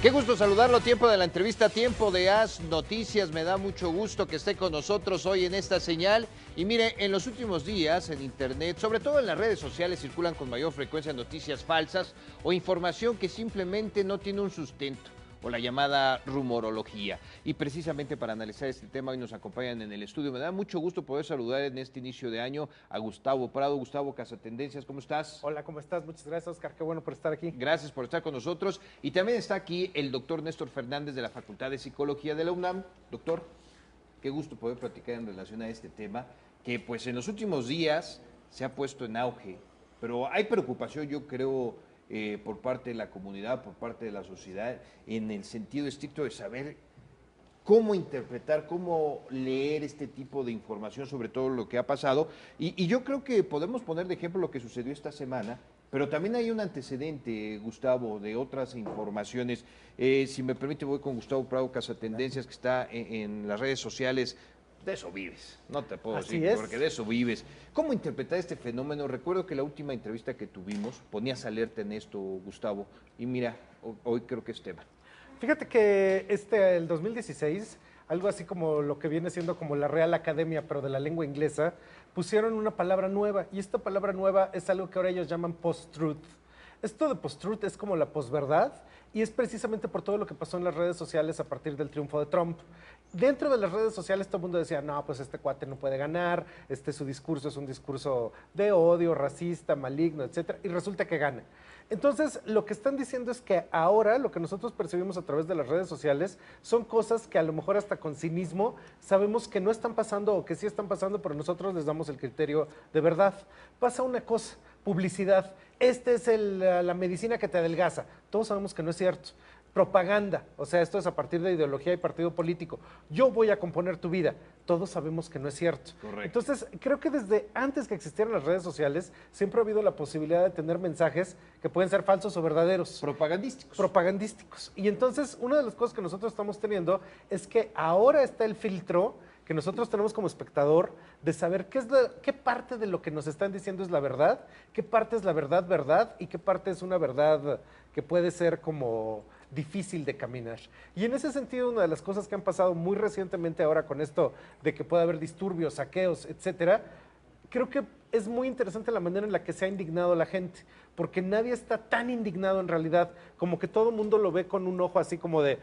Qué gusto saludarlo, tiempo de la entrevista, tiempo de As Noticias. Me da mucho gusto que esté con nosotros hoy en esta señal. Y mire, en los últimos días en internet, sobre todo en las redes sociales, circulan con mayor frecuencia noticias falsas o información que simplemente no tiene un sustento, o la llamada rumorología. Y precisamente para analizar este tema hoy nos acompañan en el estudio. Me da mucho gusto poder saludar en este inicio de año a Gustavo Prado. Gustavo, Casatendencias, ¿cómo estás? Hola, ¿cómo estás? Muchas gracias, Oscar. Qué bueno por estar aquí. Gracias por estar con nosotros. Y también está aquí el doctor Néstor Fernández de la Facultad de Psicología de la UNAM. Doctor, qué gusto poder platicar en relación a este tema, que pues en los últimos días se ha puesto en auge, pero hay preocupación, yo creo, por parte de la comunidad, por parte de la sociedad, en el sentido estricto de saber cómo interpretar, cómo leer este tipo de información sobre todo lo que ha pasado. Y yo creo que podemos poner de ejemplo lo que sucedió esta semana, pero también hay un antecedente, Gustavo, de otras informaciones. Si me permite, voy con Gustavo Prado, Casatendencias, que está en las redes sociales. De eso vives, no te puedo Así decir, es. porque de eso vives. ¿Cómo interpretar este fenómeno? Recuerdo que la última entrevista que tuvimos ponías alerta en esto, Gustavo, y mira, hoy creo que es tema. Fíjate que el 2016, algo así como lo que viene siendo como la Real Academia, pero de la lengua inglesa, pusieron una palabra nueva, y esta palabra nueva es algo que ahora ellos llaman post-truth. Esto de post-truth es como la posverdad, y es precisamente por todo lo que pasó en las redes sociales a partir del triunfo de Trump. Dentro de las redes sociales todo el mundo decía, no, pues este cuate no puede ganar, su discurso es un discurso de odio, racista, maligno, etcétera, y resulta que gana. Entonces, lo que están diciendo es que ahora lo que nosotros percibimos a través de las redes sociales son cosas que a lo mejor hasta con cinismo sabemos que no están pasando o que sí están pasando, pero nosotros les damos el criterio de verdad. Pasa una cosa, publicidad. Esta es la medicina que te adelgaza. Todos sabemos que no es cierto. Propaganda, o sea, esto es a partir de ideología y partido político. Yo voy a componer tu vida. Todos sabemos que no es cierto. Correcto. Entonces, creo que desde antes que existieran las redes sociales, siempre ha habido la posibilidad de tener mensajes que pueden ser falsos o verdaderos. Propagandísticos. Propagandísticos. Y entonces, una de las cosas que nosotros estamos teniendo es que ahora está el filtro que nosotros tenemos como espectador de saber qué parte de lo que nos están diciendo es la verdad, qué parte es la verdad y qué parte es una verdad que puede ser como difícil de caminar. Y en ese sentido, una de las cosas que han pasado muy recientemente ahora con esto de que puede haber disturbios, saqueos, etcétera, creo que es muy interesante la manera en la que se ha indignado la gente, porque nadie está tan indignado en realidad, como que todo el mundo lo ve con un ojo así como de,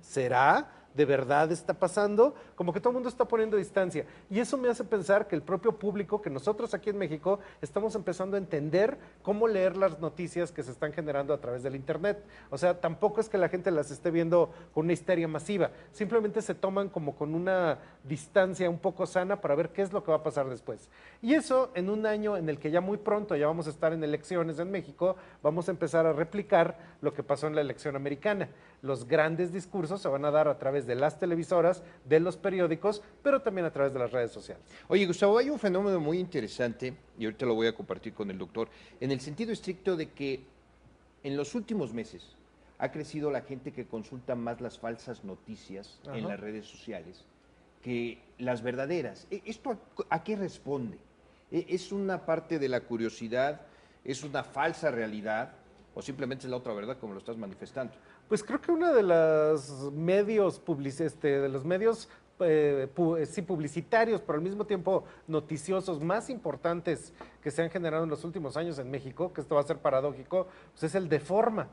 ¿será? ¿De verdad está pasando? Como que todo el mundo está poniendo distancia. Y eso me hace pensar que el propio público, que nosotros aquí en México, estamos empezando a entender cómo leer las noticias que se están generando a través del internet. O sea, tampoco es que la gente las esté viendo con una histeria masiva, simplemente se toman como con una distancia un poco sana para ver qué es lo que va a pasar después. Y eso en un año en el que ya muy pronto ya vamos a estar en elecciones en México, vamos a empezar a replicar lo que pasó en la elección americana. Los grandes discursos se van a dar a través de las televisoras, de los periódicos, pero también a través de las redes sociales. Oye, Gustavo, hay un fenómeno muy interesante, y ahorita lo voy a compartir con el doctor, en el sentido estricto de que en los últimos meses ha crecido la gente que consulta más las falsas noticias en las redes sociales que las verdaderas. ¿Esto a qué responde? ¿Es una parte de la curiosidad? ¿Es una falsa realidad? ¿O simplemente es la otra verdad como lo estás manifestando? Pues creo que uno de los medios publicitarios, pero al mismo tiempo noticiosos más importantes que se han generado en los últimos años en México, que esto va a ser paradójico, pues es el Deforma.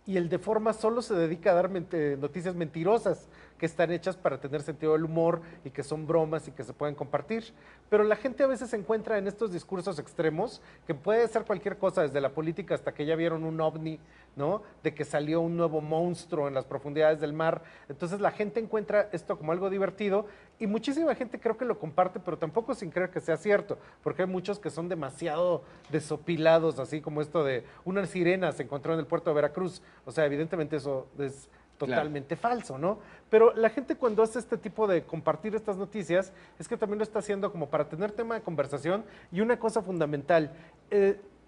Y el Deforma solo se dedica a dar noticias mentirosas que están hechas para tener sentido del humor y que son bromas y que se pueden compartir. Pero la gente a veces se encuentra en estos discursos extremos, que puede ser cualquier cosa, desde la política hasta que ya vieron un ovni, ¿no? De que salió un nuevo monstruo en las profundidades del mar. Entonces la gente encuentra esto como algo divertido y muchísima gente creo que lo comparte, pero tampoco sin creer que sea cierto, porque hay muchos que son demasiado desopilados, así como esto de una sirena se encontró en el puerto de Veracruz. O sea, evidentemente eso es totalmente falso, ¿no? Pero la gente cuando hace este tipo de compartir estas noticias es que también lo está haciendo como para tener tema de conversación. Y una cosa fundamental,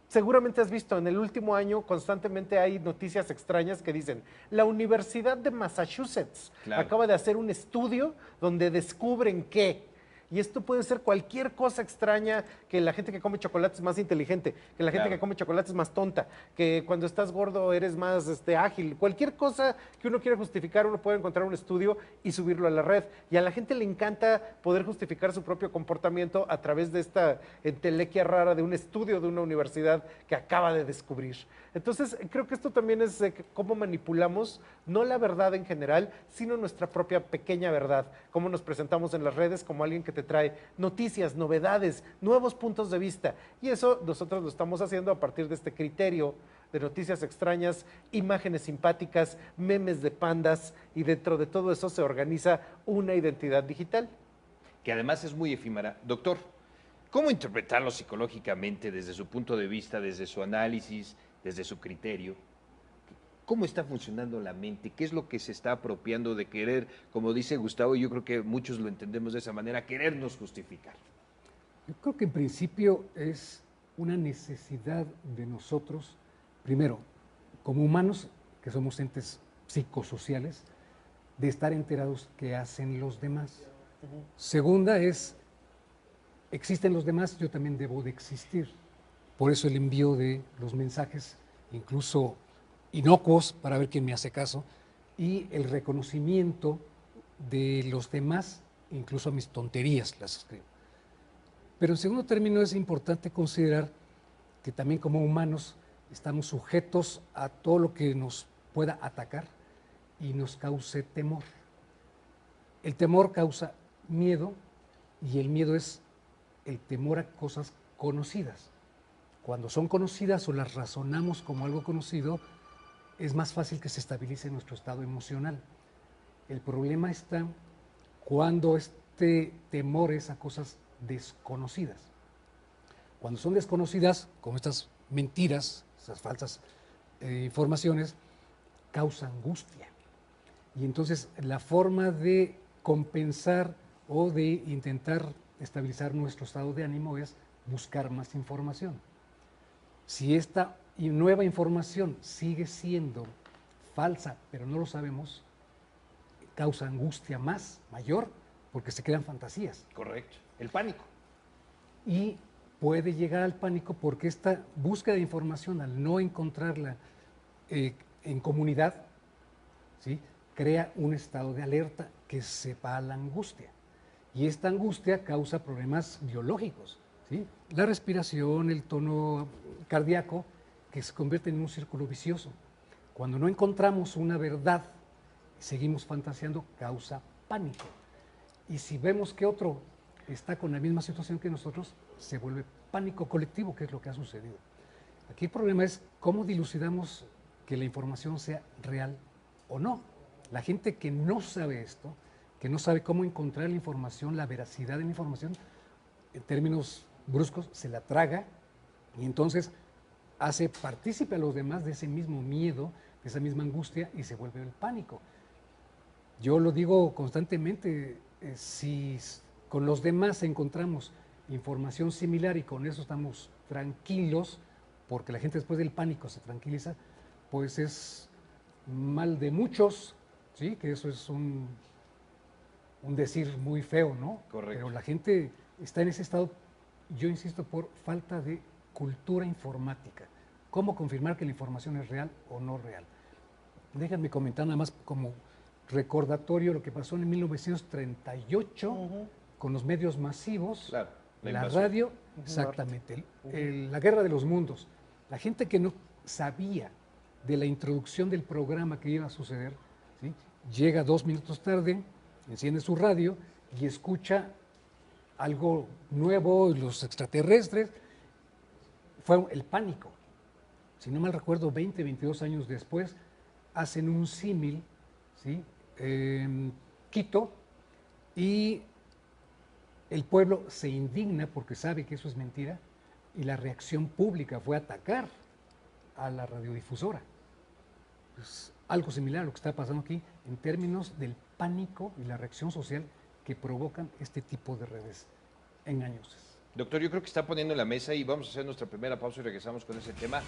seguramente has visto en el último año constantemente hay noticias extrañas que dicen la Universidad de Massachusetts acaba de hacer un estudio donde descubren que Y esto puede ser cualquier cosa extraña, que la gente que come chocolate es más inteligente, que la gente Claro. que come chocolate es más tonta, que cuando estás gordo eres más ágil. Cualquier cosa que uno quiera justificar, uno puede encontrar un estudio y subirlo a la red. Y a la gente le encanta poder justificar su propio comportamiento a través de esta entelequia rara de un estudio de una universidad que acaba de descubrir. Entonces, creo que esto también es cómo manipulamos, no la verdad en general, sino nuestra propia pequeña verdad, cómo nos presentamos en las redes como alguien que te trae noticias, novedades, nuevos puntos de vista. Y eso nosotros lo estamos haciendo a partir de este criterio de noticias extrañas, imágenes simpáticas, memes de pandas, y dentro de todo eso se organiza una identidad digital. Que además es muy efímera. Doctor, ¿cómo interpretarlo psicológicamente desde su punto de vista, desde su análisis, desde su criterio? ¿Cómo está funcionando la mente? ¿Qué es lo que se está apropiando de querer, como dice Gustavo, y yo creo que muchos lo entendemos de esa manera, querernos justificar? Yo creo que en principio es una necesidad de nosotros, primero, como humanos, que somos entes psicosociales, de estar enterados qué hacen los demás. Segunda es, existen los demás, yo también debo de existir. Por eso el envío de los mensajes, incluso inocuos, para ver quién me hace caso, y el reconocimiento de los demás, incluso a mis tonterías las escribo. Pero en segundo término es importante considerar que también como humanos estamos sujetos a todo lo que nos pueda atacar y nos cause temor. El temor causa miedo y el miedo es el temor a cosas conocidas. Cuando son conocidas o las razonamos como algo conocido, es más fácil que se estabilice nuestro estado emocional. El problema está cuando este temor es a cosas desconocidas. Cuando son desconocidas, como estas mentiras, esas falsas informaciones, causa angustia. Y entonces la forma de compensar o de intentar estabilizar nuestro estado de ánimo es buscar más información. Si esta nueva información sigue siendo falsa, pero no lo sabemos, causa angustia mayor, porque se crean fantasías. Correcto. El pánico. Y puede llegar al pánico porque esta búsqueda de información, al no encontrarla en comunidad, ¿sí?, crea un estado de alerta que se va a la angustia. Y esta angustia causa problemas biológicos, ¿sí? La respiración, el tono cardíaco, que se convierte en un círculo vicioso. Cuando no encontramos una verdad, seguimos fantaseando, causa pánico. Y si vemos que otro está con la misma situación que nosotros, se vuelve pánico colectivo, que es lo que ha sucedido. Aquí el problema es cómo dilucidamos que la información sea real o no. La gente que no sabe esto, que no sabe cómo encontrar la información, la veracidad de la información, en términos bruscos, se la traga y entonces hace partícipe a los demás de ese mismo miedo, de esa misma angustia, y se vuelve el pánico. Yo lo digo constantemente, si con los demás encontramos información similar y con eso estamos tranquilos, porque la gente después del pánico se tranquiliza, pues es mal de muchos, ¿sí? Que eso es un decir muy feo, ¿no? Correcto. Pero la gente está en ese estado, yo insisto, por falta de cultura informática. ¿Cómo confirmar que la información es real o no real? Déjenme comentar nada más como recordatorio lo que pasó en 1938 con los medios masivos, Claro, la invasión. radio, exactamente, la guerra de los mundos. La gente que no sabía de la introducción del programa que iba a suceder, ¿sí?, llega 2 minutos tarde, enciende su radio y escucha algo nuevo, los extraterrestres. Fue el pánico. Si no mal recuerdo, 20, 22 años después, hacen un símil, ¿sí?, en Quito, y el pueblo se indigna porque sabe que eso es mentira, y la reacción pública fue atacar a la radiodifusora. Pues, algo similar a lo que está pasando aquí en términos del pánico y la reacción social que provocan este tipo de redes engañosas. Doctor, yo creo que está poniendo en la mesa y vamos a hacer nuestra primera pausa y regresamos con ese tema.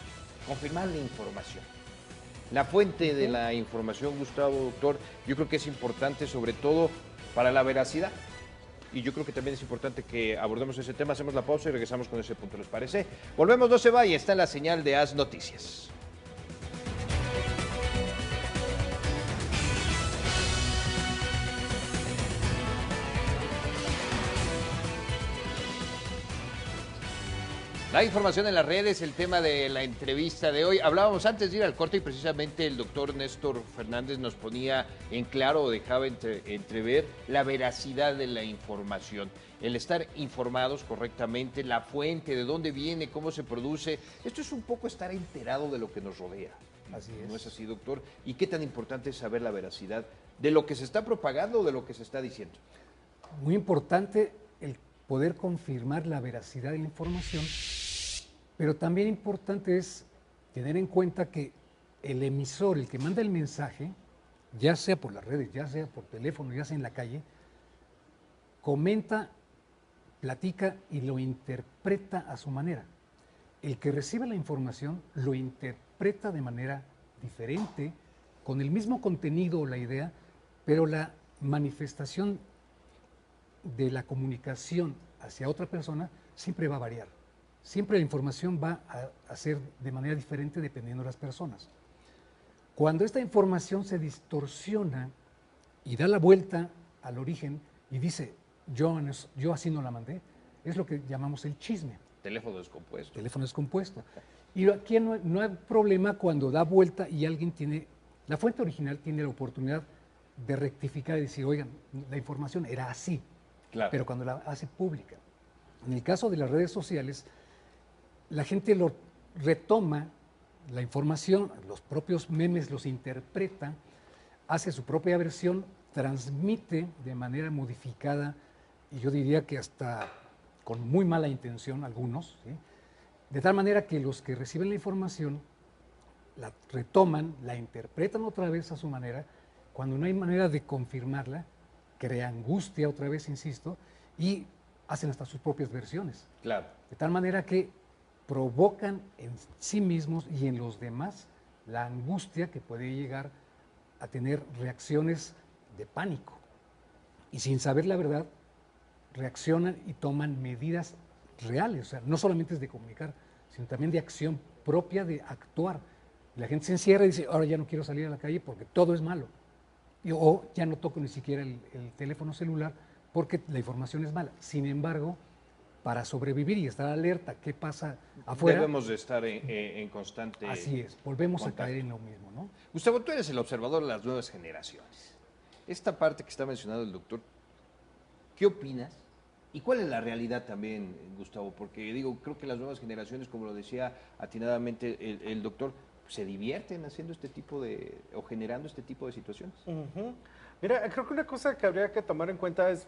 Confirmar la información. La fuente de la información, Gustavo, doctor, yo creo que es importante sobre todo para la veracidad. y yo creo que también es importante que abordemos ese tema. Hacemos la pausa y regresamos con ese punto, ¿les parece? Volvemos, no se vaya, está en la señal de Haz Noticias. La información en las redes, el tema de la entrevista de hoy. Hablábamos antes de ir al corte y precisamente el doctor Néstor Fernández nos ponía en claro o dejaba entrever la veracidad de la información. El estar informados correctamente, la fuente, de dónde viene, cómo se produce. Esto es un poco estar enterado de lo que nos rodea. Así es. ¿No es así, doctor? ¿Y qué tan importante es saber la veracidad de lo que se está propagando o de lo que se está diciendo? Muy importante el poder confirmar la veracidad de la información, pero también importante es tener en cuenta que el emisor, el que manda el mensaje, ya sea por las redes, ya sea por teléfono, ya sea en la calle, comenta, platica y lo interpreta a su manera. El que recibe la información lo interpreta de manera diferente, con el mismo contenido o la idea, pero la manifestación de la comunicación hacia otra persona siempre va a variar. Siempre la información va a ser de manera diferente dependiendo de las personas. Cuando esta información se distorsiona y da la vuelta al origen y dice, yo así no la mandé, es lo que llamamos el chisme. Teléfono descompuesto. Teléfono descompuesto. Y aquí no hay problema cuando da vuelta y alguien la fuente original tiene la oportunidad de rectificar y decir, oigan, la información era así. Claro. Pero cuando la hace pública. En el caso de las redes sociales, la gente lo retoma, la información, los propios memes los interpreta, hace su propia versión, transmite de manera modificada, y yo diría que hasta con muy mala intención algunos, ¿sí? De tal manera que los que reciben la información la retoman, la interpretan otra vez a su manera, cuando no hay manera de confirmarla, crea angustia otra vez, insisto, y hacen hasta sus propias versiones. Claro. De tal manera que provocan en sí mismos y en los demás la angustia que puede llegar a tener reacciones de pánico. Y sin saber la verdad, reaccionan y toman medidas reales. O sea, no solamente es de comunicar, sino también de acción propia, de actuar. La gente se encierra y dice, ahora ya no quiero salir a la calle porque todo es malo. O ya no toco ni siquiera el teléfono celular porque la información es mala. Sin embargo, para sobrevivir y estar alerta qué pasa afuera, debemos de estar en constante así es, volvemos contacto. a caer en lo mismo, ¿no? Gustavo, tú eres el observador de las nuevas generaciones. Esta parte que está mencionando el doctor, ¿qué opinas? ¿Y cuál es la realidad también, Gustavo? Porque digo, creo que las nuevas generaciones, como lo decía atinadamente el doctor, se divierten haciendo este tipo o generando este tipo de situaciones. Ujú. Mira, creo que una cosa que habría que tomar en cuenta es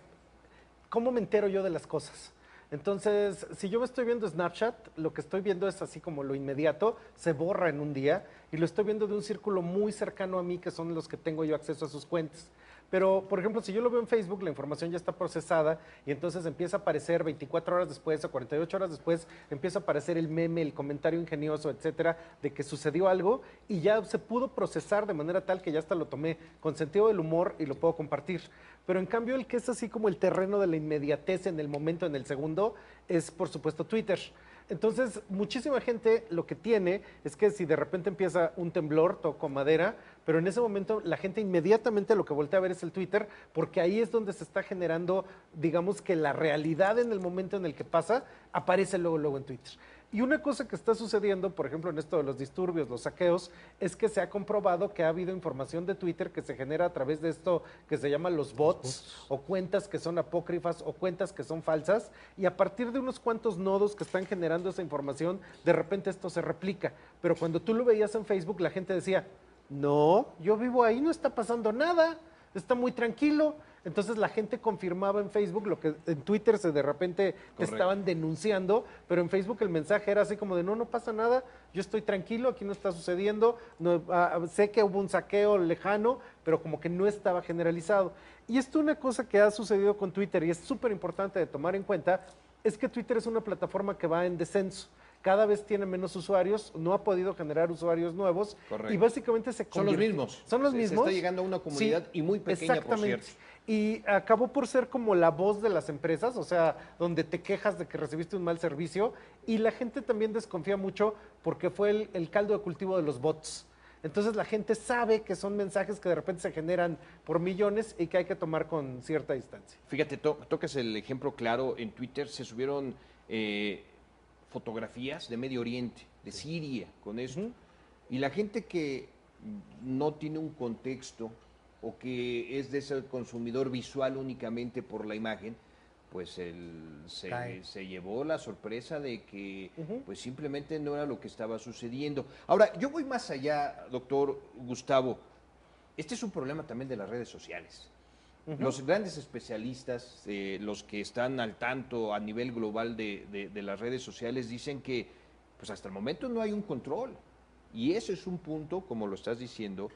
cómo me entero yo de las cosas. Entonces, si yo me estoy viendo Snapchat, lo que estoy viendo es así como lo inmediato, se borra en un día y lo estoy viendo de un círculo muy cercano a mí, que son los que tengo yo acceso a sus cuentas. Pero, por ejemplo, si yo lo veo en Facebook, la información ya está procesada y entonces empieza a aparecer 24 horas después o 48 horas después, empieza a aparecer el meme, el comentario ingenioso, etcétera, de que sucedió algo y ya se pudo procesar de manera tal que ya hasta lo tomé con sentido del humor y lo puedo compartir. Pero en cambio, el que es así como el terreno de la inmediatez en el momento, en el segundo, es por supuesto Twitter. Entonces, muchísima gente lo que tiene es que si de repente empieza un temblor, toco madera, pero en ese momento la gente inmediatamente lo que voltea a ver es el Twitter, porque ahí es donde se está generando, digamos que la realidad en el momento en el que pasa, aparece luego en Twitter. Y una cosa que está sucediendo, por ejemplo, en esto de los disturbios, los saqueos, es que se ha comprobado que ha habido información de Twitter que se genera a través de esto que se llama los bots, o cuentas que son apócrifas o cuentas que son falsas, y a partir de unos cuantos nodos que están generando esa información, de repente esto se replica. Pero cuando tú lo veías en Facebook, la gente decía, no, yo vivo ahí, no está pasando nada, está muy tranquilo. Entonces la gente confirmaba en Facebook lo que en Twitter se de repente te estaban denunciando, pero en Facebook el mensaje era así como de no pasa nada, yo estoy tranquilo, aquí no está sucediendo, no, sé que hubo un saqueo lejano, pero como que no estaba generalizado. Y esto una cosa que ha sucedido con Twitter y es súper importante de tomar en cuenta, es que Twitter es una plataforma que va en descenso. cada vez tiene menos usuarios, no ha podido generar usuarios nuevos. Correcto. Y básicamente se Son los convierte- mismos. Son los Se mismos. está llegando a una comunidad Sí, y muy pequeña, por exactamente. cierto. Y acabó por ser como la voz de las empresas, o sea, donde te quejas de que recibiste un mal servicio, y la gente también desconfía mucho porque fue el caldo de cultivo de los bots. Entonces la gente sabe que son mensajes que de repente se generan por millones y que hay que tomar con cierta distancia. Fíjate, tocas el ejemplo claro, en Twitter se subieron fotografías de Medio Oriente, de Siria, con esto. Ujú. Y la gente que no tiene un contexto o que es de ese consumidor visual únicamente por la imagen, pues Cae. se llevó la sorpresa de que Ujú. pues simplemente no era lo que estaba sucediendo. Ahora, yo voy más allá, doctor Gustavo. Este es un problema también de las redes sociales. Los grandes especialistas, los que están al tanto a nivel global de las redes sociales, dicen que pues hasta el momento no hay un control. Y ese es un punto, como lo estás diciendo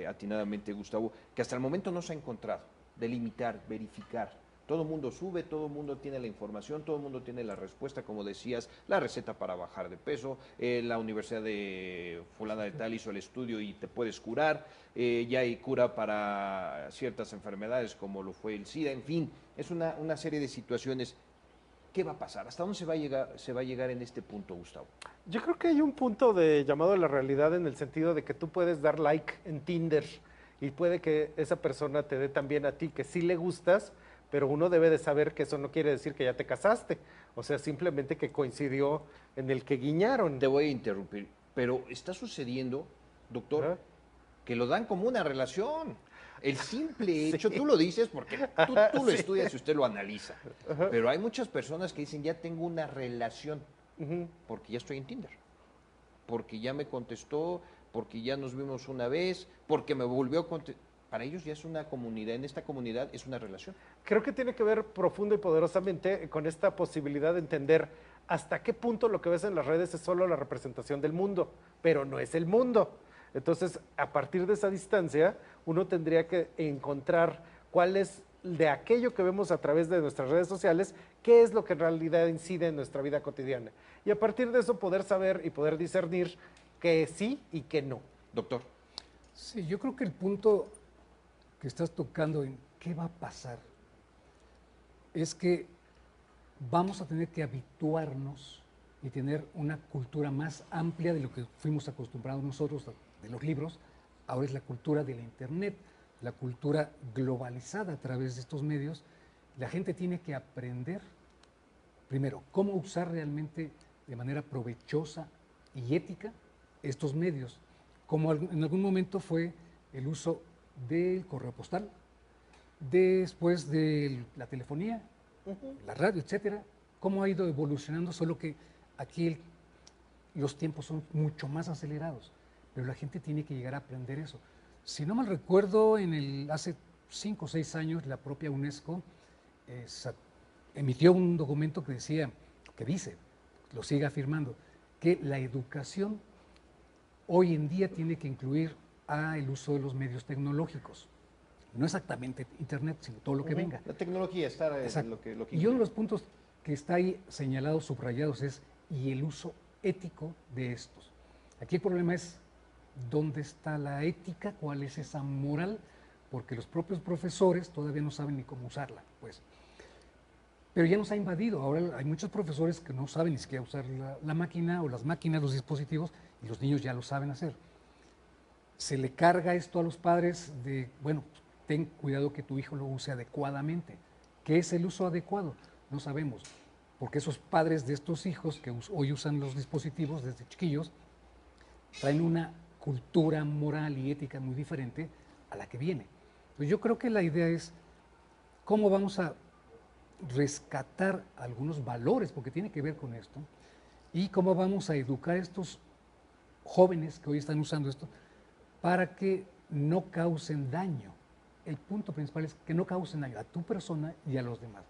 atinadamente, Gustavo, que hasta el momento no se ha encontrado. Delimitar, verificar. Todo el mundo sube, todo el mundo tiene la información, todo el mundo tiene la respuesta, como decías, la receta para bajar de peso, la universidad de fulana de tal hizo el estudio y te puedes curar, ya hay cura para ciertas enfermedades como lo fue el SIDA, en fin, es una serie de situaciones. ¿Qué va a pasar? ¿Hasta dónde se va a llegar en este punto, Gustavo? Yo creo que hay un punto de llamado a la realidad en el sentido de que tú puedes dar like en Tinder y puede que esa persona te dé también a ti que sí le gustas, pero uno debe de saber que eso no quiere decir que ya te casaste, o sea, simplemente que coincidió en el que guiñaron. Te voy a interrumpir, pero está sucediendo, doctor, Ajá. que lo dan como una relación. El simple hecho, Sí. tú lo dices porque tú lo Sí. estudias y usted lo analiza, pero hay muchas personas que dicen, ya tengo una relación, Ujú. porque ya estoy en Tinder, porque ya me contestó, porque ya nos vimos una vez, porque me volvió a contestar. Para ellos ya es una comunidad, en esta comunidad es una relación. Creo que tiene que ver profundo y poderosamente con esta posibilidad de entender hasta qué punto lo que ves en las redes es solo la representación del mundo, pero no es el mundo. Entonces, a partir de esa distancia, uno tendría que encontrar cuál es de aquello que vemos a través de nuestras redes sociales, qué es lo que en realidad incide en nuestra vida cotidiana. Y a partir de eso poder saber y poder discernir que sí y que no. Doctor, Sí, yo creo que el punto que estás tocando en qué va a pasar es que vamos a tener que habituarnos y tener una cultura más amplia de lo que fuimos acostumbrados nosotros de los libros. Ahora es la cultura de la Internet, la cultura globalizada a través de estos medios. La gente tiene que aprender, primero, cómo usar realmente de manera provechosa y ética estos medios, como en algún momento fue el uso del correo postal, después de la telefonía, la radio, etcétera, cómo ha ido evolucionando, solo que aquí los tiempos son mucho más acelerados, pero la gente tiene que llegar a aprender eso. Si no mal recuerdo, hace 5 o 6 años la propia UNESCO emitió un documento que dice, lo sigue afirmando, que la educación hoy en día tiene que incluir el uso de los medios tecnológicos. No exactamente Internet, sino todo lo que venga. la tecnología está Exacto. lo que Y uno de los puntos que está ahí señalados, subrayados, es y el uso ético de estos. Aquí el problema es dónde está la ética, cuál es esa moral, porque los propios profesores todavía no saben ni cómo usarla, pues. Pero ya nos ha invadido. Ahora hay muchos profesores que no saben ni siquiera usar la máquina o las máquinas, los dispositivos, y los niños ya lo saben hacer. Se le carga esto a los padres de, bueno, ten cuidado que tu hijo lo use adecuadamente. ¿Qué es el uso adecuado? No sabemos, porque esos padres de estos hijos que hoy usan los dispositivos desde chiquillos traen una cultura moral y ética muy diferente a la que viene. Entonces yo creo que la idea es cómo vamos a rescatar algunos valores, porque tiene que ver con esto, y cómo vamos a educar a estos jóvenes que hoy están usando esto para que no causen daño. El punto principal es que no causen daño a tu persona y a los demás.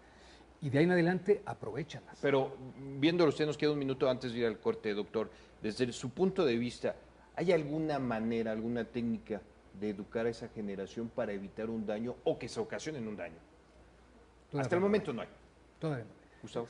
Y de ahí en adelante, aprovéchalas. Pero viéndolo usted, nos queda un minuto antes de ir al corte, doctor. Desde su punto de vista, ¿hay alguna manera, alguna técnica de educar a esa generación para evitar un daño o que se ocasionen un daño? Todavía Hasta el no momento hay. no hay. Todavía no. Gustavo.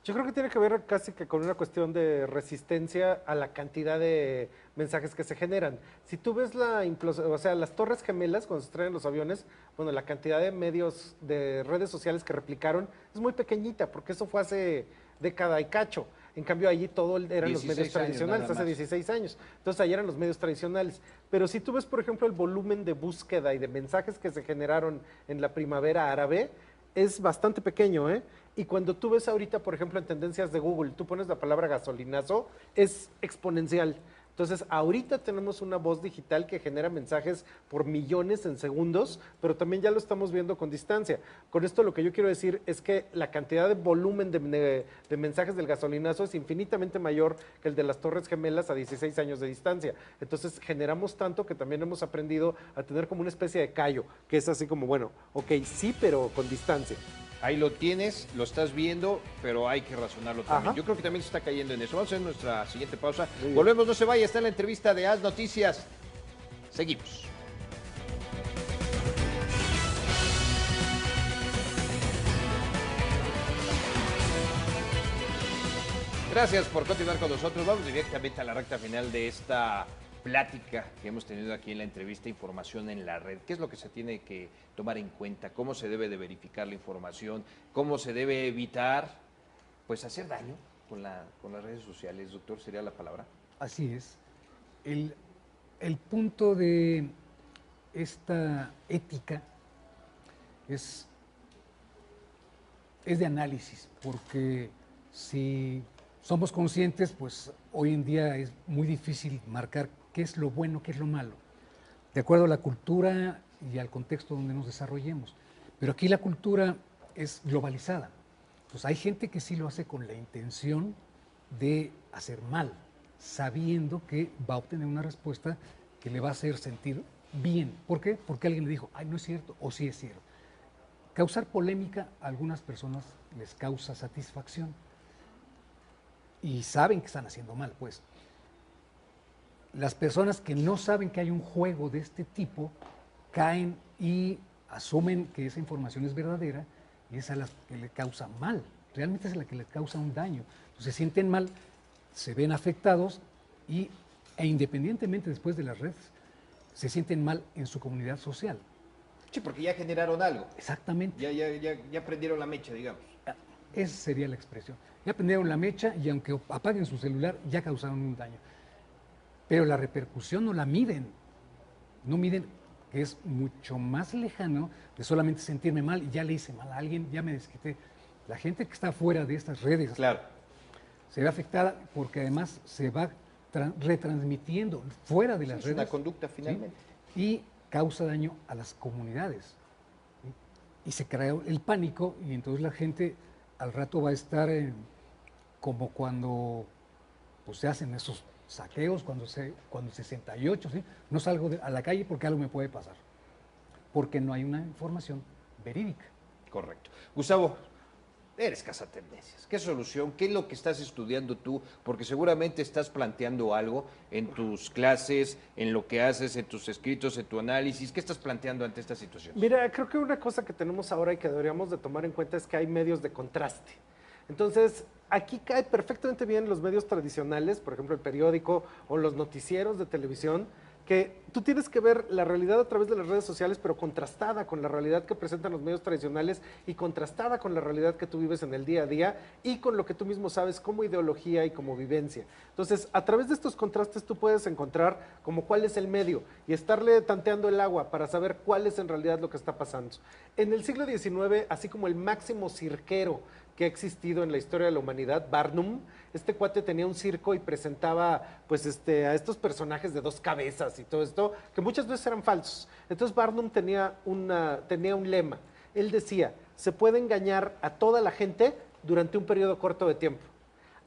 Yo creo que tiene que ver casi que con una cuestión de resistencia a la cantidad de mensajes que se generan. Si tú ves o sea, las Torres Gemelas, cuando se traen los aviones, bueno, la cantidad de medios, de redes sociales que replicaron es muy pequeñita, porque eso fue hace década y cacho. En cambio, allí todo eran los 16 medios años tradicionales, nada hace más. 16 años. Entonces, allí eran los medios tradicionales. Pero si tú ves, por ejemplo, el volumen de búsqueda y de mensajes que se generaron en la primavera árabe, es bastante pequeño, ¿eh? Y cuando tú ves ahorita, por ejemplo, en tendencias de Google, tú pones la palabra gasolinazo, es exponencial. Entonces, ahorita tenemos una voz digital que genera mensajes por millones en segundos, pero también ya lo estamos viendo con distancia. Con esto lo que yo quiero decir es que la cantidad de volumen de mensajes del gasolinazo es infinitamente mayor que el de las Torres Gemelas a 16 años de distancia. Entonces, generamos tanto que también hemos aprendido a tener como una especie de callo, que es así como, bueno, ok, sí, pero con distancia. Ahí lo tienes, lo estás viendo, pero hay que razonarlo también. Ajá. Yo creo que también se está cayendo en eso. Vamos a hacer nuestra siguiente pausa. Muy bien. Volvemos, no se vaya, está en la entrevista de Haz Noticias. Seguimos. Gracias por continuar con nosotros. Vamos directamente a la recta final de esta plática que hemos tenido aquí en la entrevista Información en la Red. ¿Qué es lo que se tiene que tomar en cuenta? ¿Cómo se debe de verificar la información? ¿Cómo se debe evitar, pues, hacer daño con las redes sociales? Doctor, ¿sería la palabra? Así es. El punto de esta ética es de análisis, porque si somos conscientes, pues hoy en día es muy difícil marcar qué es lo bueno, qué es lo malo, de acuerdo a la cultura y al contexto donde nos desarrollemos. Pero aquí la cultura es globalizada. Pues hay gente que sí lo hace con la intención de hacer mal, sabiendo que va a obtener una respuesta que le va a hacer sentir bien. ¿Por qué? Porque alguien le dijo, ay, no es cierto, o sí es cierto. Causar polémica a algunas personas les causa satisfacción y saben que están haciendo mal, pues. Las personas que no saben que hay un juego de este tipo caen y asumen que esa información es verdadera y es a las que le causa mal, realmente es a la que le causa un daño. Entonces, se sienten mal, se ven afectados e independientemente después de las redes, se sienten mal en su comunidad social. Sí, porque ya generaron algo. Exactamente. Ya prendieron la mecha, digamos. Esa sería la expresión. Ya prendieron la mecha y aunque apaguen su celular, ya causaron un daño. Pero la repercusión no la miden. No miden que es mucho más lejano de solamente sentirme mal y ya le hice mal a alguien, ya me desquité. La gente que está fuera de estas redes Claro. se ve afectada porque además se va retransmitiendo fuera de las Es redes. una conducta finalmente. ¿sí? Y causa daño a las comunidades. ¿sí? Y se crea el pánico y entonces la gente al rato va a estar como cuando pues, se hacen esos saqueos, cuando 68, ¿sí? No salgo a la calle porque algo me puede pasar, porque no hay una información verídica. Correcto. Gustavo, eres cazatendencias. ¿Qué solución? ¿Qué es lo que estás estudiando tú? Porque seguramente estás planteando algo en tus clases, en lo que haces, en tus escritos, en tu análisis. ¿Qué estás planteando ante esta situación? Mira, creo que una cosa que tenemos ahora y que deberíamos de tomar en cuenta es que hay medios de contraste. Entonces, aquí cae perfectamente bien los medios tradicionales, por ejemplo, el periódico o los noticieros de televisión, que tú tienes que ver la realidad a través de las redes sociales, pero contrastada con la realidad que presentan los medios tradicionales y contrastada con la realidad que tú vives en el día a día y con lo que tú mismo sabes como ideología y como vivencia. Entonces, a través de estos contrastes tú puedes encontrar como cuál es el medio y estarle tanteando el agua para saber cuál es en realidad lo que está pasando. En el siglo XIX, así como el máximo cirquero que ha existido en la historia de la humanidad, Barnum, este cuate tenía un circo y presentaba pues a estos personajes de dos cabezas y todo esto, que muchas veces eran falsos. Entonces Barnum tenía un lema. Él decía, se puede engañar a toda la gente durante un periodo corto de tiempo.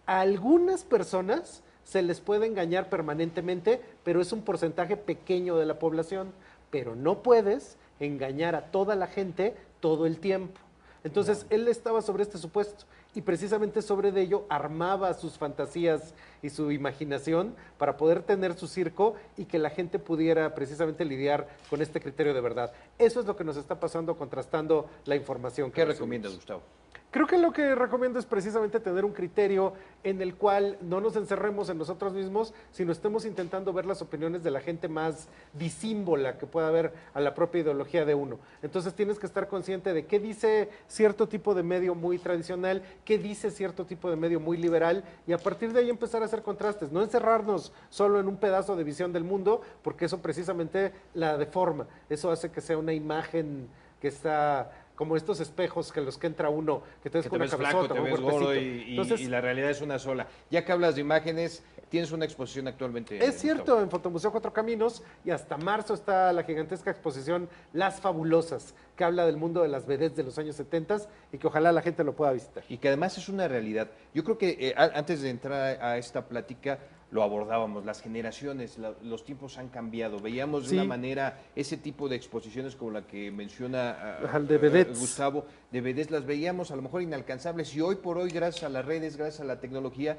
A algunas personas se les puede engañar permanentemente, pero es un porcentaje pequeño de la población. Pero no puedes engañar a toda la gente todo el tiempo. Entonces, él estaba sobre este supuesto y precisamente sobre ello armaba sus fantasías y su imaginación para poder tener su circo y que la gente pudiera precisamente lidiar con este criterio de verdad. Eso es lo que nos está pasando contrastando la información. ¿Qué recomiendas, Gustavo? Creo que lo que recomiendo es precisamente tener un criterio en el cual no nos encerremos en nosotros mismos, sino estemos intentando ver las opiniones de la gente más disímbola que pueda haber a la propia ideología de uno. Entonces tienes que estar consciente de qué dice cierto tipo de medio muy tradicional, qué dice cierto tipo de medio muy liberal, y a partir de ahí empezar a hacer contrastes, no encerrarnos solo en un pedazo de visión del mundo, porque eso precisamente la deforma, eso hace que sea una imagen que está como estos espejos que los que entra uno, que te ves Que con te una ves flaco, cabezota, te un ves gordo cuerpecito. Entonces, y la realidad es una sola. Ya que hablas de imágenes, tienes una exposición actualmente. es cierto, en Fotomuseo Cuatro Caminos, y hasta marzo está la gigantesca exposición Las Fabulosas, que habla del mundo de las vedettes de los años 70 y que ojalá la gente lo pueda visitar. Y que además es una realidad. Yo creo que antes de entrar a esta plática lo abordábamos, las generaciones, los tiempos han cambiado. Veíamos de Sí. una manera ese tipo de exposiciones como la que menciona Ajá, de vedettes. Gustavo, de vedettes, las veíamos a lo mejor inalcanzables y hoy por hoy, gracias a las redes, gracias a la tecnología,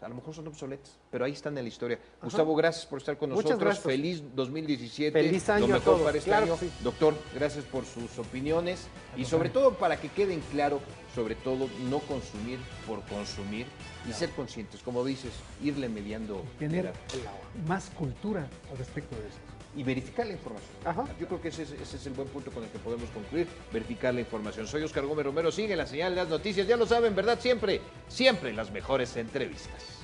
a lo mejor son obsoletas, pero ahí están en la historia. Gustavo, gracias por estar con Muchas nosotros. gracias. Feliz 2017. Feliz año Lo a mejor todos, para este claro año. que sí. Doctor, gracias por sus opiniones y sobre todo para que queden claro, sobre todo no consumir por consumir y ser conscientes, como dices, irle mediando Tener la- más cultura al respecto de esto. y verificar la información. Ajá. Yo creo que ese es el buen punto con el que podemos concluir, verificar la información. Soy Oscar Gómez Romero, sigue la señal de las noticias, ya lo saben, ¿verdad? Siempre, siempre las mejores entrevistas.